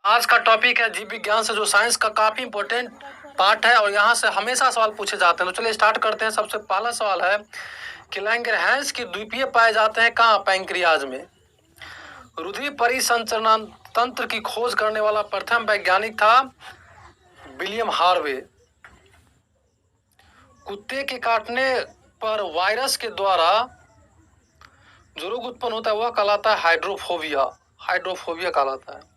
आज का टॉपिक है जीव विज्ञान से, जो साइंस का काफी इंपॉर्टेंट पार्ट है और यहाँ से हमेशा सवाल पूछे जाते हैं। तो चलिए स्टार्ट करते हैं। सबसे पहला सवाल है कि लैंगरहैंस की द्वीपीय पाए जाते हैं कहाँ? पैंक्रियाज में। रुधिर परिसंचरण तंत्र की खोज करने वाला प्रथम वैज्ञानिक था विलियम हार्वे। कुत्ते के काटने पर वायरस के द्वारा जो रोग उत्पन्न होता है वह कहलाता है हाइड्रोफोबिया। हाइड्रोफोबिया कहलाता है।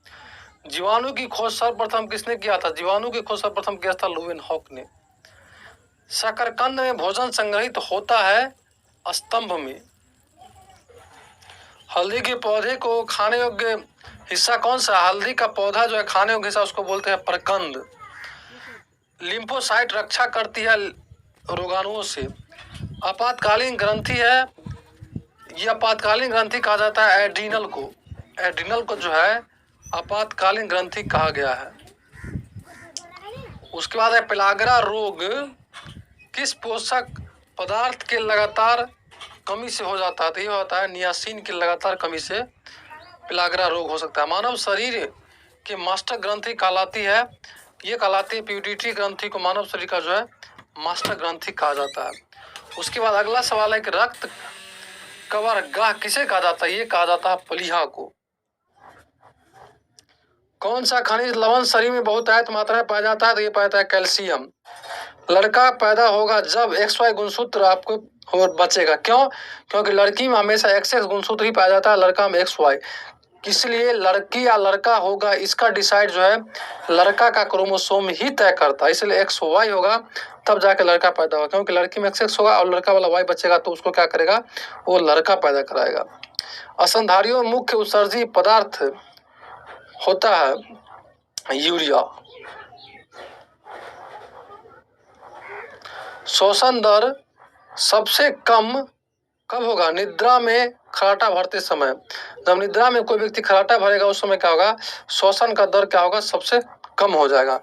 जीवाणु की खोज सर्वप्रथम किसने किया था? जीवाणु की खोज सर्वप्रथम किया था लुवेनहॉक ने। शकरकंद में भोजन संग्रहित होता है स्तंभ में। हल्दी के पौधे को खाने योग्य हिस्सा कौन सा? हल्दी का पौधा जो है खाने योग्य हिस्सा उसको बोलते हैं प्रकंद। लिम्फोसाइट रक्षा करती है रोगाणुओं से। आपातकालीन ग्रंथि है, यह आपातकालीन ग्रंथि कहा जाता है एड्रीनल को। एड्रीनल को जो है आपातकालीन ग्रंथि कहा गया है। उसके बाद है पेलाग्रा रोग किस पोषक पदार्थ के लगातार कमी से हो जाता है? तो ये होता है नियासिन की लगातार कमी से पेलाग्रा रोग हो सकता है। मानव शरीर के मास्टर ग्रंथि कहलाती है, ये कहलाती है प्यूडिट्री ग्रंथि को मानव शरीर का जो है मास्टर ग्रंथि कहा जाता है। उसके बाद अगला सवाल है कि रक्त कबरगाह किसे कहा जाता है? ये कहा जाता है प्लीहा को। कौन सा खनिज लवण शरीर में बहुत आयत मात्रा में पाया जाता है? तो ये पाया जाता है कैल्शियम। लड़का पैदा होगा जब XY गुणसूत्र आपको हो बचेगा। क्यों? क्योंकि लड़की में हमेशा XX गुणसूत्र ही पाया जाता है, लड़का में XY। इसलिए लड़की या लड़का होगा इसका डिसाइड जो है लड़का का क्रोमोसोम ही तय करता है। इसलिए XY होगा तब जाके लड़का पैदा होगा, क्योंकि लड़की में XX होगा और लड़का वाला Y बचेगा तो उसको क्या करेगा? वो लड़का पैदा कराएगा। स्तनधारियों में मुख्य उत्सर्जी पदार्थ होता है यूरिया। श्वसन दर सबसे कम कब होगा? निद्रा में खर्राटा भरते समय। जब निद्रा में कोई व्यक्ति खर्राटा भरेगा उस समय क्या होगा? श्वसन का दर क्या होगा? सबसे कम हो जाएगा।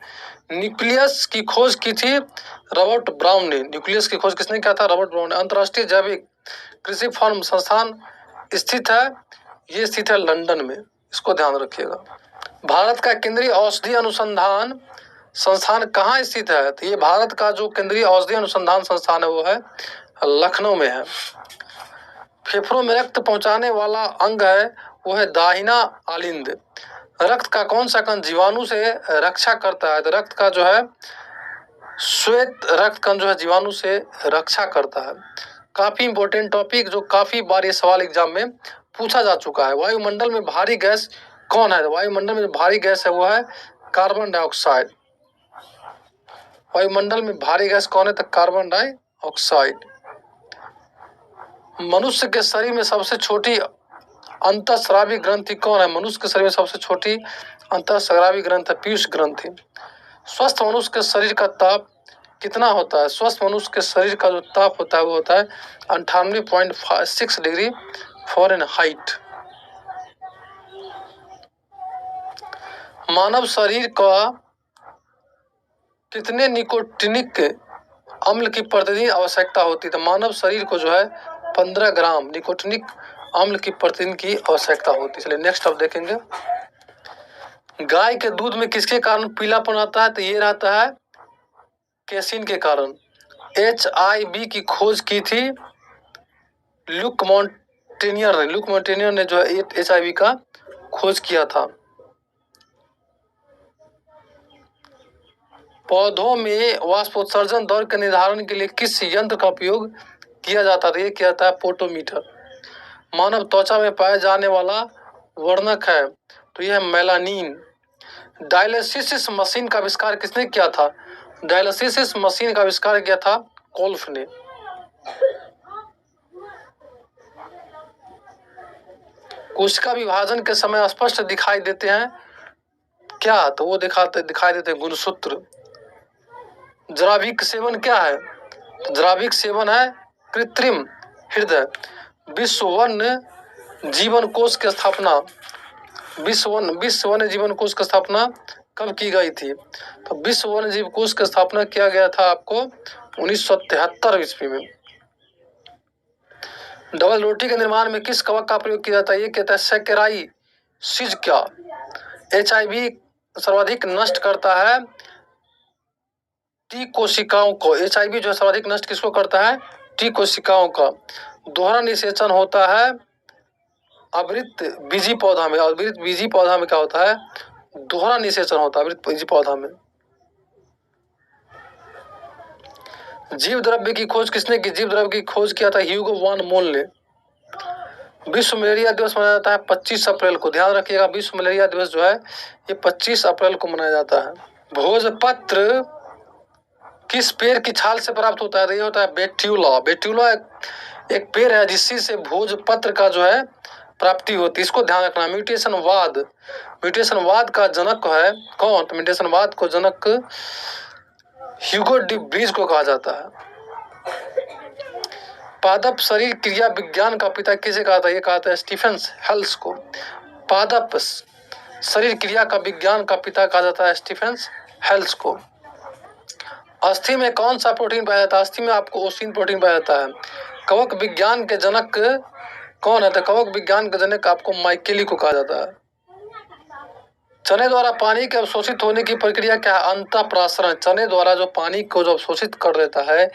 न्यूक्लियस की खोज की थी रॉबर्ट ब्राउन ने। न्यूक्लियस की खोज किसने किया था? रॉबर्ट ब्राउन ने। अंतर्राष्ट्रीय जैविक कृषि फॉर्म संस्थान स्थित है, ये स्थित है लंदन में, इसको ध्यान रखिएगा। भारत का केंद्रीय औषधि अनुसंधान संस्थान कहाँ स्थित है? तो ये भारत का जो केंद्रीय औषधि अनुसंधान संस्थान है वो है लखनऊ में है। फेफड़ों में रक्त पहुंचाने वाला अंग है वो है दाहिना आलिंद। रक्त का कौन सा कण जीवाणु से रक्षा करता है? तो रक्त का जो है श्वेत रक्त कण जो है जीवाणु से रक्षा करता है। काफी इंपॉर्टेंट टॉपिक जो काफी बार ये सवाल एग्जाम में पूछा जा चुका है। वायुमंडल में भारी गैस कौन है? वायुमंडल में जो भारी गैस है वो है कार्बन डाइऑक्साइड। वायुमंडल में भारी गैस कौन है? तो कार्बन डाइऑक्साइड। मनुष्य के शरीर में सबसे छोटी अंतःस्रावी ग्रंथि कौन है? मनुष्य के शरीर में सबसे छोटी अंतःस्रावी ग्रंथि है पीयूष ग्रंथि। स्वस्थ मनुष्य के शरीर का ताप कितना होता है? स्वस्थ मनुष्य के शरीर का जो ताप होता है वो होता है 98.6 डिग्री फ़ारेनहाइट। मानव शरीर का कितने निकोटिनिक अम्ल की प्रतिदिन आवश्यकता होती है? तो मानव शरीर को जो है 15 ग्राम निकोटिनिक अम्ल की प्रतिदिन की आवश्यकता होती है। चलिए नेक्स्ट अब देखेंगे। गाय के दूध में किसके कारण पीलापन आता है? तो ये रहता है केसिन के कारण। HIV की खोज की थी ल्यूक मॉन्टेनियर ने। ल्यूक मॉन्टेनियर ने जो है HIV का खोज किया था। पौधों में वाष्पोत्सर्जन दर के निर्धारण के लिए किस यंत्र का उपयोग किया जाता है? ये किया जाता है पोटोमीटर। मानव त्वचा में पाया जाने वाला वर्णक है तो यह है मेलानिन। डायलिसिस मशीन का आविष्कार किसने किया था? डायलिसिस मशीन का आविष्कार किया था कोल्फ ने। कोशिका विभाजन के समय स्पष्ट दिखाई देते हैं क्या? तो वो दिखाई देते हैं गुणसूत्र। जराविक सेवन क्या है? जराविक सेवन है कृत्रिम हृदय। विश्व वन्य जीवन कोष की स्थापना विश्व वन्य जीवन कोष की स्थापना कब की गई थी? तो विश्व वन्य जीव कोष की स्थापना किया गया था आपको 1973 ईस्वी में। डबल रोटी के निर्माण में किस कवक का प्रयोग किया जाता है? ये कहता है सैकेराई सिज क्या। HIV सर्वाधिक नष्ट करता है टी कोशिकाओं को। HIV जो है सर्वाधिक नष्ट किसको करता है? टी कोशिकाओं का। दोहरा निषेचन होता है आवृत बीजी पौधा में। आवृत बीजी पौधा में क्या होता है? दोहरा निषेचन होता है आवृत बीजी पौधा में। जीव द्रव्य की खोज किसने की? जीव द्रव्य की खोज किया था ह्यूगो वॉन मोल ने। विश्व मलेरिया दिवस मनाया जाता है 25 अप्रैल को। ध्यान रखिएगा, विश्व मलेरिया दिवस जो है ये 25 अप्रैल को मनाया जाता है। भोजपत्र किस पेड़ की छाल से प्राप्त होता है? तो ये होता है बेट्यूला। बेट्यूला एक पेड़ है जिससे से भोजपत्र का जो है प्राप्ति होती है। इसको ध्यान रखना। म्यूटेशनवाद, म्यूटेशनवाद का जनक है कौन? तो म्यूटेशनवाद को जनक ह्यूगो डी ब्रीज को कहा जाता है। पादप शरीर क्रिया विज्ञान का पिता किसे कहा था? ये कहा था स्टीफन हेल्स को। पादप शरीर क्रिया का विज्ञान का पिता कहा जाता है स्टीफन हेल्स को। अस्थि में कौन सा प्रोटीन पाया जाता है? अस्थि में आपको ओसिन प्रोटीन पाया जाता है। कवक विज्ञान के जनक कौन है? तो कवक विज्ञान के जनक आपको माइकेली को कहा जाता है। चने द्वारा पानी के अवशोषित होने की प्रक्रिया क्या है? अंतःप्रासरण। चने द्वारा जो पानी को जो अवशोषित कर देता है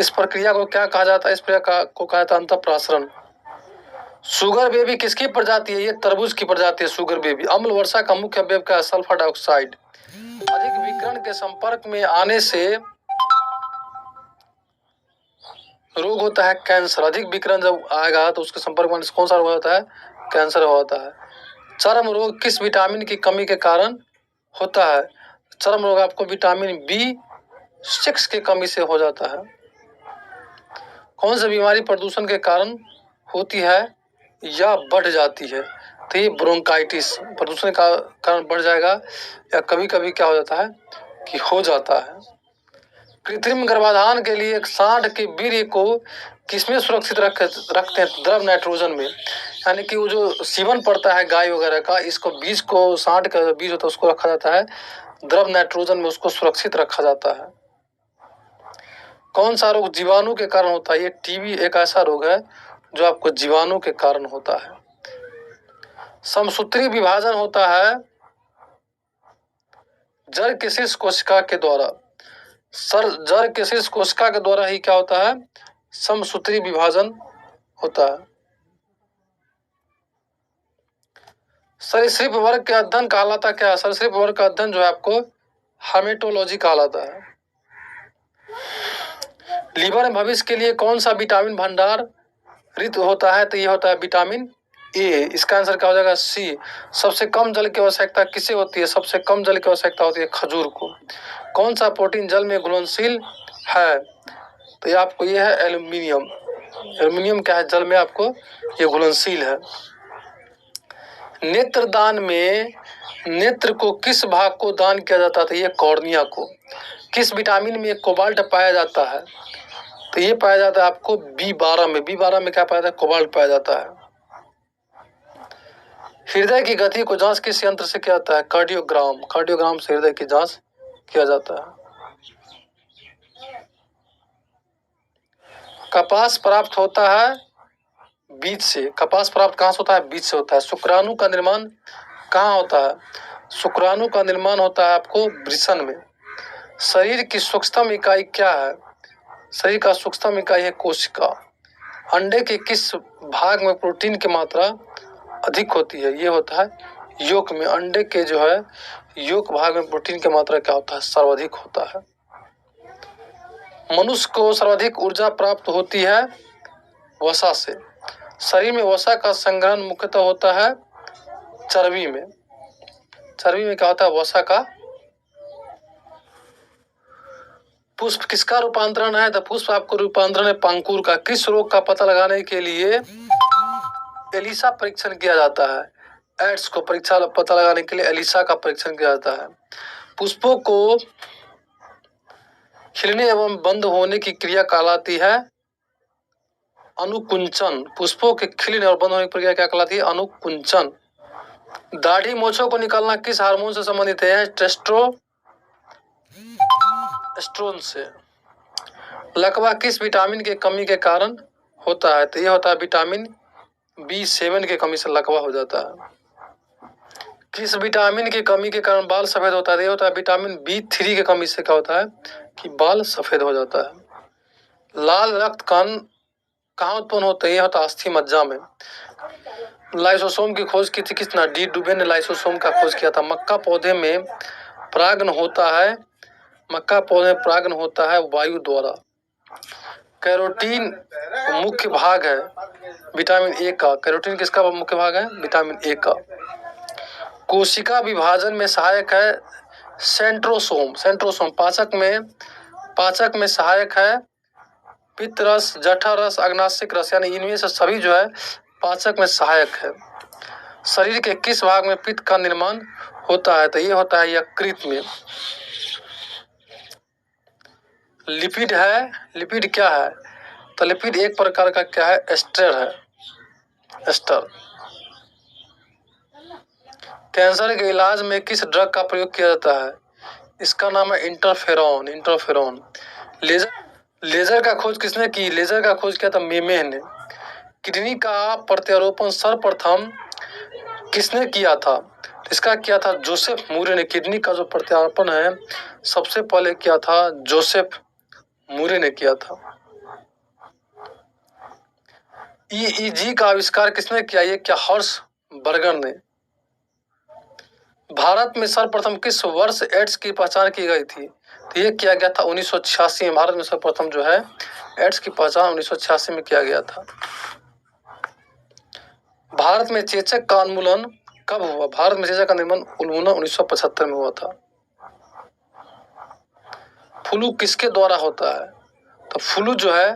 इस प्रक्रिया को क्या कहा जाता है? इस प्रक्रिया को कहा जाता है अंतःप्रासरण। शुगर बेबी किसकी प्रजाति है? ये तरबूज की प्रजाति है शुगर बेबी। अम्ल वर्षा का मुख्य अवयव क्या है? Sulphur dioxide. अधिक विकिरण के संपर्क में आने से रोग होता है कैंसर। अधिक विकिरण जब आएगा तो उसके संपर्क में कौन सा रोग होता है? कैंसर होता है। चर्म रोग किस विटामिन की कमी के कारण होता है? चर्म रोग आपको विटामिन B6 की कमी से हो जाता है। कौन सी बीमारी प्रदूषण के कारण होती है या बढ़ जाती है? तो ये ब्रोंकाइटिस प्रदूषण का कारण बढ़ जाएगा या कभी कभी क्या हो जाता है कि हो जाता है। कृत्रिम गर्भाधान के लिए सांड के वीर्य को किसमें सुरक्षित रखते हैं? द्रव नाइट्रोजन में। यानी कि वो जो सीवन पड़ता है गाय वगैरह का, इसको बीज को, सांड का बीज होता है उसको रखा जाता है द्रव नाइट्रोजन में, उसको सुरक्षित रखा जाता है। कौन सा रोग जीवाणु के कारण होता है? ये टीबी एक ऐसा रोग है जो आपको जीवाणु के कारण होता है। समसूत्री विभाजन होता है जड़ के शीर्ष कोशिका के द्वारा। जड़ के शीर्ष कोशिका के द्वारा ही क्या होता है? समसूत्री विभाजन होता है। सरीसृप वर्ग के अध्ययन कहलाता क्या है? सरीसृप वर्ग का अध्ययन जो है आपको हेमेटोलॉजी कहलाता है। लीवर में भविष्य के लिए कौन सा विटामिन भंडार रित होता है? तो ये होता है विटामिन ए। इसका आंसर क्या हो जाएगा? सी। सबसे कम जल की आवश्यकता किसे होती है? सबसे कम जल की आवश्यकता होती है खजूर को। कौन सा प्रोटीन जल में घुलनशील है? तो ये आपको ये है एल्यूमिनियम। एल्यूमिनियम क्या है? जल में आपको ये घुलनशील है। नेत्रदान में नेत्र को किस भाग को दान किया जाता था? ये कॉर्निया को। किस विटामिन में कोबाल्ट पाया जाता है? तो ये पाया जाता है आपको B12 में। B12 में क्या पाया जाता है? कोबाल्ट पाया जाता है। हृदय की गति को जांच किस यंत्र से किया जाता है? कार्डियोग्राम। कार्डियोग्राम से हृदय की जांच किया जाता है। कपास प्राप्त होता है बीज से। कपास प्राप्त कहाँ से होता है? बीज से होता है। शुक्राणु का निर्माण कहाँ होता है? शुक्राणु का निर्माण होता है आपको वृषण में। शरीर की सूक्ष्मतम इकाई क्या है? शरीर का सूक्ष्मतम इकाई है कोशिका। अंडे के किस भाग में प्रोटीन की मात्रा अधिक होती है? ये होता है योक में। अंडे के जो है योक भाग में प्रोटीन की मात्रा क्या होता है? सर्वाधिक होता है। मनुष्य को सर्वाधिक ऊर्जा प्राप्त होती है वसा से। शरीर में वसा का संग्रहण मुख्यतः होता है चर्बी में। चर्बी में क्या होता है? वसा का। पुष्प किसका रूपांतरण है? तो पुष्प आपको रूपांतरण है पांकुर का। किस रोग का पता लगाने के लिए एलिसा परीक्षण किया जाता है? एड्स को पता लगाने के लिए एलिसा का परीक्षण किया जाता है। पुष्पों को खिलने एवं बंद होने की क्रिया कहलाती है अनुकुंचन। पुष्पों के खिलने और बंद होने की प्रक्रिया क्या कहलाती है? अनुकुंचन। दाढ़ी मूंछों को निकालना किस हार्मोन से संबंधित है? टेस्टोस्टेरोन से। लकवा किस विटामिन के कमी के कारण होता है? तो ये होता है विटामिन B7 की कमी से लकवा हो जाता है। किस विटामिन की कमी के कारण बाल सफेद होता है? ये होता है विटामिन B3 की कमी से क्या होता है कि बाल सफेद हो जाता है। लाल रक्त कण कहाँ उत्पन्न होते हैं? ये होता है अस्थि मज्जा में। लाइसोसोम की खोज की थी किसने? डी डुबे ने लाइसोसोम का खोज किया था। मक्का पौधे में परागन होता है, मक्का पौधे में परागन होता है वायु द्वारा। कैरोटीन मुख्य भाग है विटामिन ए का। कैरोटीन किसका मुख्य भाग है? विटामिन ए का। कोशिका विभाजन में सहायक है सेंट्रोसोम। सेंट्रोसोम पाचक में सहायक है पित्त रस, जठर रस, अग्नाशय रस, यानी इनमें से सभी जो है पाचक में सहायक है। शरीर के किस भाग में पित्त का निर्माण होता है? तो ये होता है यकृत में। लिपिड है, लिपिड क्या है? तो लिपिड एक प्रकार का क्या है? एस्टर है, एस्टर। कैंसर के इलाज में किस ड्रग का प्रयोग किया जाता है? इसका नाम है इंटरफेरॉन, इंटरफेरॉन। लेजर का खोज किसने की? लेजर का खोज किया था मेमेह ने। किडनी का प्रत्यारोपण सर्वप्रथम किसने किया था? इसका किया था जोसेफ मूरे ने। किडनी का जो प्रत्यारोपण है सबसे पहले किया था जोसेफ मूरे ने किया था। ईईजी का आविष्कार किसने किया? ये क्या हर्ष बर्गर ने। भारत में सर्वप्रथम किस वर्ष एड्स की पहचान की गई थी? तो ये किया गया था 1986 में। भारत में सर्वप्रथम जो है एड्स की पहचान 1986 में किया गया था। भारत में चेचक का उन्मूलन कब हुआ? भारत में चेचक का उन्मूलन 1975 में हुआ था। फ्लू किसके द्वारा होता है? तो फ्लू जो है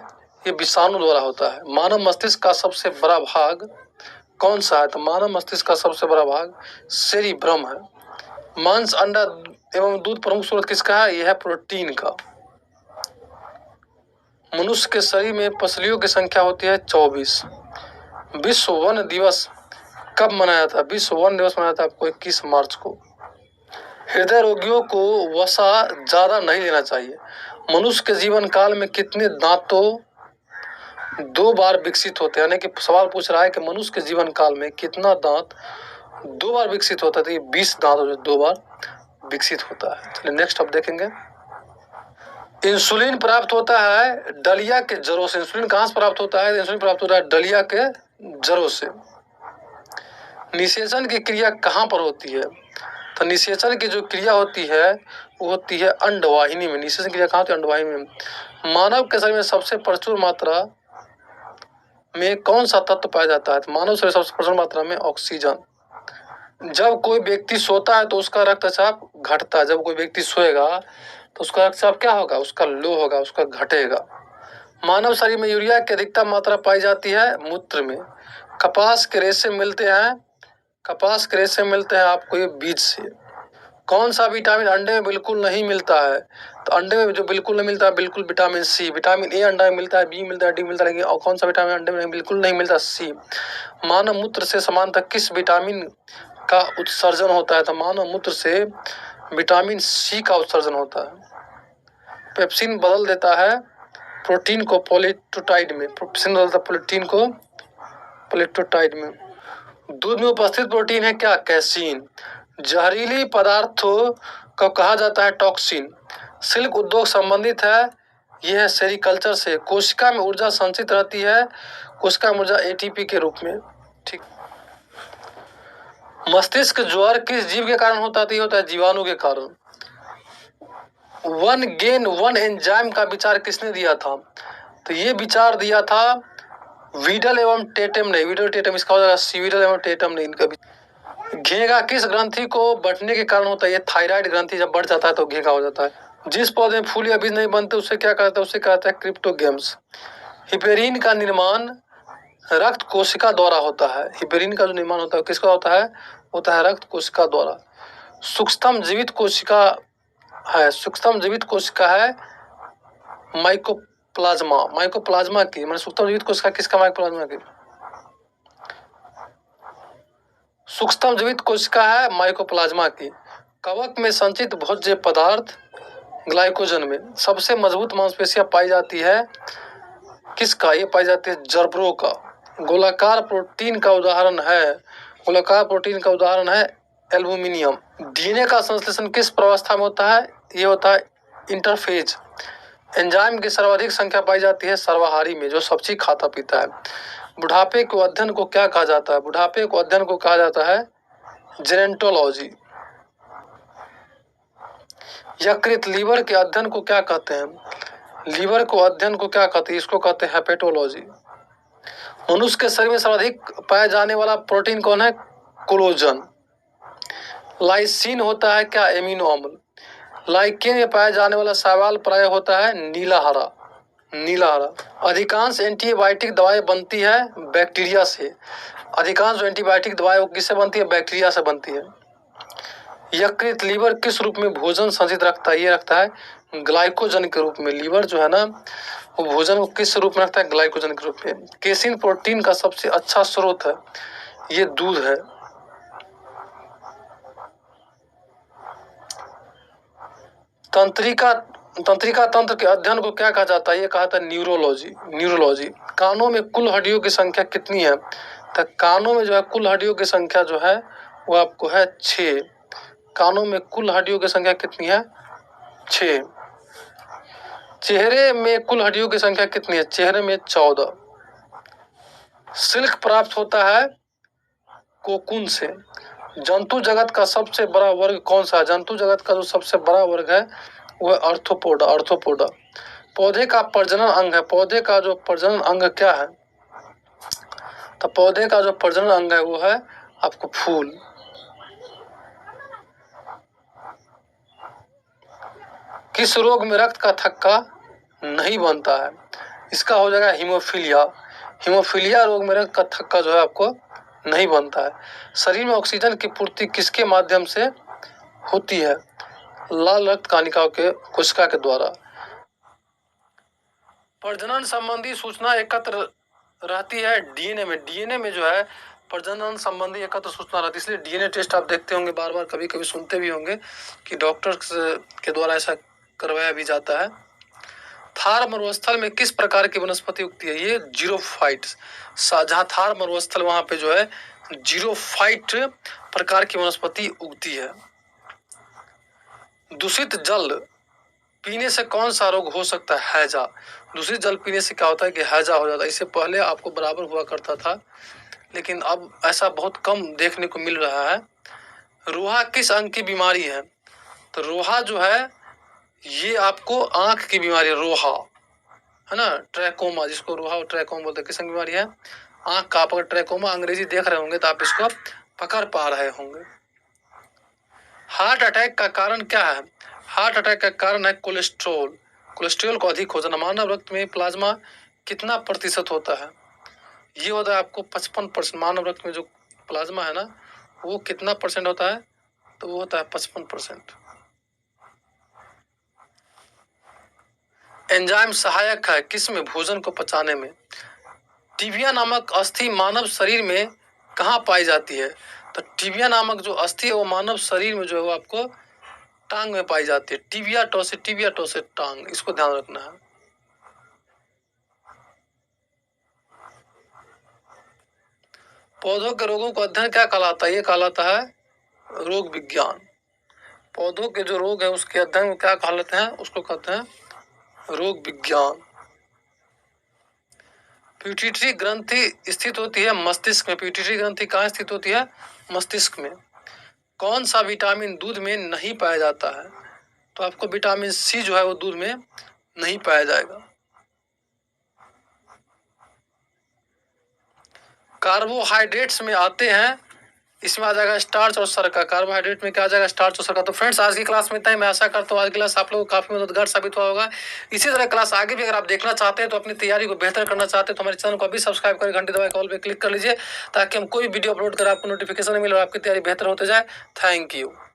ये विषाणु द्वारा होता है। मानव मस्तिष्क का सबसे बड़ा भाग कौन सा है? तो मानव मस्तिष्क का सबसे बड़ा भाग सेरिब्रम है। मांस, अंडा एवं दूध प्रमुख स्रोत किसका है? यह है प्रोटीन का। मनुष्य के शरीर में पसलियों की संख्या होती है 24। विश्व वन दिवस कब मनाया था? विश्व वन दिवस मनाया था आपको 21 मार्च को। हृदय रोगियों को वसा ज्यादा नहीं लेना चाहिए। मनुष्य के जीवन काल में कितने दांतों 2 बार विकसित होते हैं? यानी कि सवाल पूछ रहा है कि मनुष्य के जीवन काल में कितना दांत 2 बार विकसित होता है? तो ये 20 दांत जो 2 बार विकसित होता है। चलिए नेक्स्ट अब देखेंगे। इंसुलिन प्राप्त होता है डलिया के जड़ों से। इंसुलिन कहाँ से प्राप्त होता है? इंसुलिन प्राप्त होता है डलिया के जड़ों से। निषेचन की क्रिया कहाँ पर होती है? तो निषेचन की जो क्रिया होती है वो होती है अंडवाहिनी में। निषेचन क्रिया कहाँ होती है? अंडवाहिनी में। मानव के शरीर में सबसे प्रचुर मात्रा में कौन सा तत्व पाया जाता है? तो मानव शरीर सबसे प्रचुर मात्रा में ऑक्सीजन। जब कोई व्यक्ति सोता है तो उसका रक्तचाप घटता है। जब कोई व्यक्ति सोएगा तो उसका रक्तचाप क्या होगा? उसका लो होगा, उसका घटेगा। मानव शरीर में यूरिया की अधिकतम मात्रा पाई जाती है मूत्र में। कपास के रेशे मिलते हैं, कपास के रेशे मिलते हैं आपको ये बीज से। कौन सा विटामिन अंडे में बिल्कुल नहीं मिलता है? तो अंडे में जो बिल्कुल नहीं मिलता है बिल्कुल विटामिन सी। विटामिन ए अंडा में मिलता है, बी मिलता है, डी मिलता है, लेकिन और कौन सा विटामिन अंडे में बिल्कुल नहीं मिलता? सी। मानव मूत्र से समानतः किस विटामिन का उत्सर्जन होता है? तो मानव मूत्र से विटामिन सी का उत्सर्जन होता है। पेप्सिन बदल देता है प्रोटीन को पॉलीपेप्टाइड में। पेप्सिन बदलता प्रोटीन को पॉलीपेप्टाइड में। दूध में उपस्थित प्रोटीन है क्या? कैसीन। जहरीली पदार्थों को कहा जाता है टॉक्सिन। सिल्क उद्योग संबंधित है, यह है सेरिकल्चर से। कोशिका में ऊर्जा संचित रहती है, कोशिका में ऊर्जा एटीपी के रूप में। ठीक। मस्तिष्क ज्वर किस जीव के कारण होता है? तो ये होता है जीवाणु के कारण। वन गेन वन एंजाइम का विचार किसने दिया था? तो ये विचार दिया था वीडल एवं टेटम ने। वीडल टेटम, इसका हो जाएगा सी। वीडल एवं टेटम ने इनका। घेंगा किस ग्रंथि को बढ़ने के कारण होता है? ये थायराइड ग्रंथि जब बढ़ जाता है तो घेंगा हो जाता है। जिस पौधे में फूल या बीज नहीं बनते उसे क्या कहते हैं? उसे कहते हैं क्रिप्टोगेम्स। हिपेरिन का निर्माण रक्त कोशिका द्वारा होता है। हिपेरिन का जो निर्माण होता है किसका होता है? होता है रक्त कोशिका द्वारा। सूक्ष्म जीवित कोशिका है, सूक्ष्म जीवित कोशिका है माइकोप्लाज्मा। माइकोप्लाज्मा की मतलब सूक्ष्म जीवित कोशिका किसका? माइकोप्लाज्मा की। सूक्ष्म जीवित कोशिका है माइकोप्लाज्मा की। कवक में संचित भोज्य पदार्थ ग्लाइकोजन में। सबसे मजबूत मांसपेशियां पाई जाती है किसका? ये पाई जाती है जबड़ों का। गोलाकार प्रोटीन का उदाहरण है, गोलाकार प्रोटीन का उदाहरण है एल्यूमिनियम। डीएनए का संश्लेषण किस प्रावस्था में होता है? ये होता है इंटरफेज। एंजाइम की सर्वाधिक संख्या पाई जाती है सर्वाहारी में, जो सब्जी खाता पीता है। बुढ़ापे के अध्ययन को क्या कहा जाता है? बुढ़ापे को अध्ययन को कहा जाता है जेनेंटोलॉजी। यकृत लीवर के अध्ययन को क्या कहते हैं? लीवर को अध्ययन को क्या कहते हैं? इसको कहते हैं हेपेटोलॉजी। मनुष्य के शरीर में सर्वाधिक पाया जाने वाला प्रोटीन कौन है? कोलेजन। लाइसिन होता है क्या? एमिनो अम्ल। लाइकेन में पाया जाने वाला शैवाल प्राय होता है नीला हरा। नीला हरा। अधिकांश एंटीबायोटिक दवाएं बनती है बैक्टीरिया से। अधिकांश एंटीबायोटिक दवाएं किससे बनती है? बैक्टीरिया से बनती है। यकृत लीवर किस रूप में भोजन संचित रखता है? ये रखता है ग्लाइकोजन के रूप में। लीवर जो है ना, वो भोजन को किस रूप में रखता है? ग्लाइकोजन के रूप में। केसिन प्रोटीन का सबसे अच्छा स्रोत है, ये दूध है। तंत्रिका तंत्र के अध्ययन को क्या कहा जाता है? ये कहा था न्यूरोलॉजी। न्यूरोलॉजी। कानों में कुल हड्डियों की संख्या कितनी है? तो कानों में जो है कुल हड्डियों की संख्या जो है वो आपको है 6। कानों में कुल हड्डियों की संख्या कितनी है? 6। चेहरे में कुल हड्डियों की संख्या कितनी है? चेहरे में 14। सिल्क प्राप्त होता है कोकून से। जंतु जगत का सबसे बड़ा वर्ग कौन सा है? जंतु जगत का जो सबसे बड़ा वर्ग है वो है आर्थ्रोपोडा। आर्थ्रोपोडा। पौधे का प्रजनन अंग है। पौधे का जो प्रजनन अंग क्या है? तो पौधे का जो प्रजनन अंग है वो है आपको फूल। किस रोग में रक्त का थक्का नहीं बनता है? इसका हो जाएगा हीमोफीलिया। हीमोफीलिया रोग में रक्त का थक्का जो है आपको नहीं बनता है। शरीर में ऑक्सीजन की पूर्ति किसके माध्यम से होती है? लाल रक्त कणिकाओं के कोशिका के द्वारा। प्रजनन संबंधी सूचना एकत्र रहती है डीएनए में। डीएनए में जो है प्रजनन संबंधी एकत्र सूचना रहती है, इसलिए डीएनए टेस्ट आप देखते होंगे बार बार, कभी कभी सुनते भी होंगे कि डॉक्टर के द्वारा ऐसा करवाया भी जाता है। थार मरुस्थल में किस प्रकार की वनस्पति उगती है? ये जीरोफाइट्स। जहाँ थार मरुस्थल वहां पे जो है जीरोफाइट प्रकार की वनस्पति उगती है। दूषित जल पीने से कौन सा रोग हो सकता है? हैजा। दूषित जल पीने से क्या होता है कि हैजा हो जाता है। इससे पहले आपको बराबर हुआ करता था, लेकिन अब ऐसा बहुत कम देखने को मिल रहा है। रोहा किस अंग की बीमारी है? तो रोहा जो है ये आपको आंख की बीमारी है। रोहा है ना, ट्रैकोमा, जिसको रोहा और ट्रैकोमा बोलते हैं। किस अंग की बीमारी है? आंख का। आप अगर ट्रैकोमा अंग्रेजी देख रहे होंगे तो आप इसको पकड़ पा रहे होंगे। हार्ट अटैक का कारण क्या है? हार्ट अटैक का कारण है कोलेस्ट्रॉल। कोलेस्ट्रॉल को अधिक हो जाना। मानव रक्त में प्लाज्मा कितना प्रतिशत होता है? ये होता है आपको 55%। मानव रक्त में जो प्लाज्मा है ना वो कितना परसेंट होता है? तो वो होता है 55%। एंजाइम सहायक है किस में? भोजन को पचाने में। टिबिया नामक अस्थि मानव शरीर में कहाँ पाई जाती है? तो टिबिया नामक जो अस्थि है वो मानव शरीर में जो है वो आपको टांग में पाई जाती है। टिबिया टोसे टांग, इसको ध्यान रखना है। पौधों के रोगों का अध्ययन क्या कहलाता है? ये कहलाता है रोग विज्ञान। पौधों के जो रोग है उसके अध्ययन को क्या कहलाते हैं? उसको कहते हैं रोग विज्ञान। पिट्यूटरी ग्रंथि स्थित होती है मस्तिष्क में। पिट्यूटरी ग्रंथि कहाँ स्थित होती है? मस्तिष्क में। कौन सा विटामिन दूध में नहीं पाया जाता है? तो आपको विटामिन सी जो है वो दूध में नहीं पाया जाएगा। कार्बोहाइड्रेट्स में आते हैं, इसमें आ जाएगा स्टार्च और शर्करा। कार्बोहाइड्रेट में क्या आ जाएगा? स्टार्च और शर्करा। तो फ्रेंड्स आज की क्लास में इतना ही। मैं आशा करता हूँ आज की क्लास आप लोगों को काफी मददगार साबित हुआ होगा। इसी तरह क्लास आगे भी अगर आप देखना चाहते हैं तो अपनी तैयारी को बेहतर करना चाहते हैं तो हमारे चैनल को अभी सब्सक्राइब कर घंटे दबाए कॉल पे क्लिक कर लीजिए, ताकि हम कोई वीडियो अपलोड कर आपको नोटिफिकेशन मिले और आपकी तैयारी बेहतर होते जाए। Thank you.